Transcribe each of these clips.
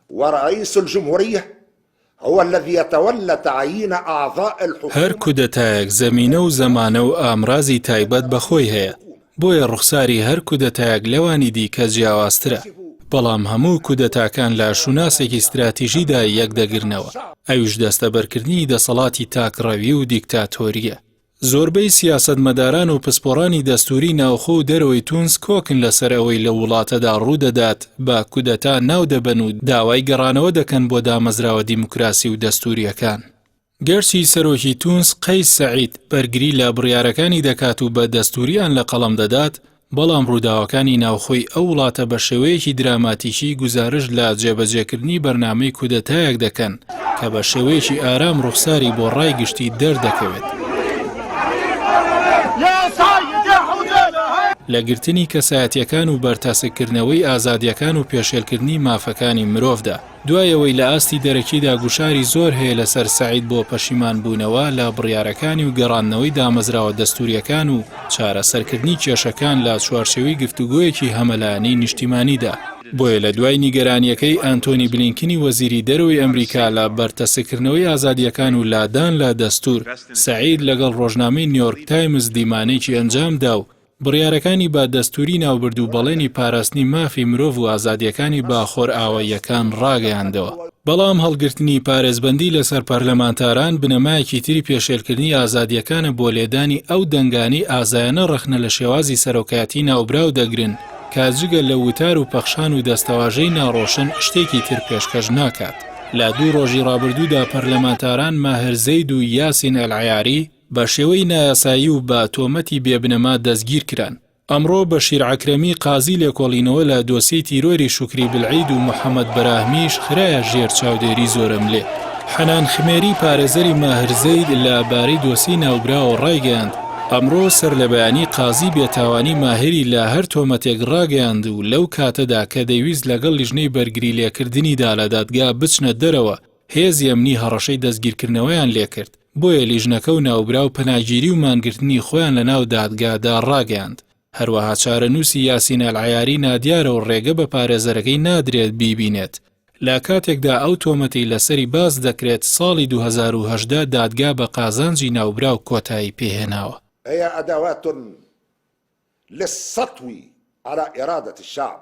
ورئيس الجمهورية هو الذي يتولى تعيين أعضاء الحكومة. هەر کودەتایەک زەمینە و زەمانە و ئامرازی تایبەت بەخۆی هەیە، بۆیە ڕوخساری هەر کودەتایەک لەوانی دیکە جیاوازترە. بەڵام هەموو کودەتاکان لە شوناسێکی استراتیژیدا یەکدەگرنەوە، ئەویش دەستەبەرکردنی دەسەڵاتی تاکڕەوی و دیکتاتۆریە. زۆربەی سیاسەتمەداران و پسپۆڕانی دەستوری ناوخۆ و دەرەوەی تونس کۆکن لەسەر ئەوەی لە وڵاتەدا ڕوودەدات بە کودەتا ناو دەبەن و داوای گەڕانەوە دەکەن بۆ دامەزراوە دیموکراسی و دەستوریەکان. گەرچی سەرۆکی تونس قەیس سەعید بەرگری لە بڕیارەکانی دەکات و بە دەستوریان لە قەڵەم دەدات، بەڵام ڕووداوەکانی ناوخۆی ئەو وڵاتە بە شێوەیەکی دراماتیکی گوزارش لە جێبەجێکردنی بەرنامەی کودەتایەک دەکەن کە بە شێوەیەکی ئارام ڕوخساری بۆ ڕای گشتی دەردەکەوێت. لە گرتنی کەسایەتیەکان و بەرتاسکردنەوەی ئازادیەکان و پێشێلکردنی مافەکانی مرۆڤدا. دوایەوەی لە ئاستی دەرەکیدا گوشاری زۆر هەیە لەسەر سەعید بۆ پەشیمان بوونەوە لە بڕیارەکانی و گەڕاندنەوەی دامەزراوە دەستوریەکان و چارەسەرکردنی کێشەکان لە چوارچێوەی گفتوگۆیەکی هەمەلایەنی نیشتیمانیدا. بۆیە لە دوای نیگەرانیەکەی ئانتۆنی بلینکنی وەزیری دەرەوەی ئەمریکا لە بەرتەسکردنەوەی ئازادیەکان و لادان لە دەستور، سەعید لەگەڵ ڕۆژنامەی نیویۆرک تایمز دیمانەیەکی ئەنجامدا و بڕیارەکانی با دەستوری ناوبرد و بەڵێنی پاراستنی مافی مرۆڤ و ئازادیەکانی باخۆر ئاواییەکان ڕاگەیاندەوە. بەڵام هەڵگرتنی پارێزبەندی لەسەر پەرلەمانتاران بنەمایەکی تری پێشێلکردنی ئازادیەکانە بۆ لێدانی ئەو دەنگانی ئازایەنە ڕەخنە لە شێوازی سەرۆکایەتی ناوبراو دەگرن کە جگە لە وتار و پەخشان و دەستەواژەی ناڕۆشن شتێکی تر پێشکەش ناکات. لە دوو ڕۆژی ڕابردوودا پەرلەمانتاران ماهر زەید و یاسین ئەلعەیاری بە شێوەی نایاسایی و بە تۆمەتی بێبنەما دەستگیر کران. ئەمڕۆ بەشیر عەکرەمی قازی لێکۆڵینەوە لە دۆسی تیرۆری شوکری بلعید و محەممەد بەراهمیش خرایە ژێر چاودێری زۆرم لێ. حەنان خمێری پارێزەری ماهر زەید لەبارەی دۆسی ناوبراوە ڕایگەیاند. ئەمڕۆ سەر لە بەیانی قازی بێتاوانی ماهری لە هەر تۆمەتێک ڕاگەیاند و لەو کاتەدا کە دەیویست لەگەڵ لیژنەی بەرگری لێکردنیدا لە دادگا بچنە دەرەوە، هێزی ئەمنی هەڕەشەی دەستگیرکردنەوەیان لێکرد. بۆیە لیژنەکە و ناوبراو پەناگیری و مانگرتنی خۆیان لە ناو دادگادا ڕاگەیاند. هەروەها چارەنووسی یاسین ئەلعەیاری نادیارە و ڕێگە بە پارێزەرەکەی نادرێت بیبینێت. لە کاتێکدا ئەو تۆمەتی لەسەری باز دەکرێت ساڵی 2018 دادگا بە قازانجی ناوبراو کۆتایی پێهێناوە. هي أدوات للسطو على إرادة الشعب.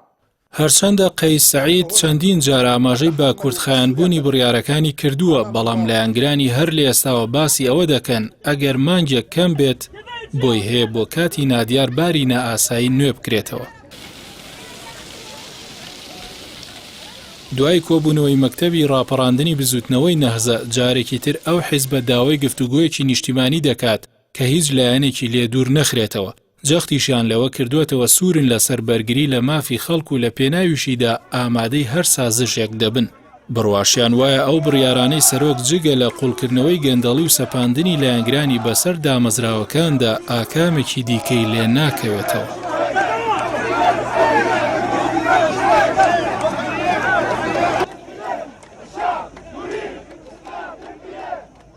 هەرچەندە قەیس سەعید چەندین جار ئاماژەی با کوردخایەنبوونی بڕیارەکانی کردووە، بەڵام لایەنگرانی هەر لە ئێستاوە باسی ئەوە دەکەن ئەگەر مانگێک کەم بێت بۆی هەیە بۆ کاتی نادیار باری نائاسایی نوێ بکرێتەوە. دوای کۆبوونەوەی مەکتەبی ڕاپەڕاندنی بزوتنەوەی نەهزە، جارێکی تر ئەو حیزبە داوای گفتوگۆیەکی نیشتیمانی دەکات کە هیچ لایەنێکی لێ دوور نەخرێتەوە. جەختیشیان لەوە کردوێتەوە سوورن لەسەر بەرگری لە مافی خەڵک و لە پێناویشیدا ئامادەی هەر سازشێک دەبن. بڕواشیان وایە ئەو بڕیارانەی سەرۆک جگە لە قوڵکردنەوەی گەندەڵی و سەپاندنی لایەنگرانی بەسەر دامەزراوەکاندا ئاکامێکی دیکەی لێ ناکەوێتەوە.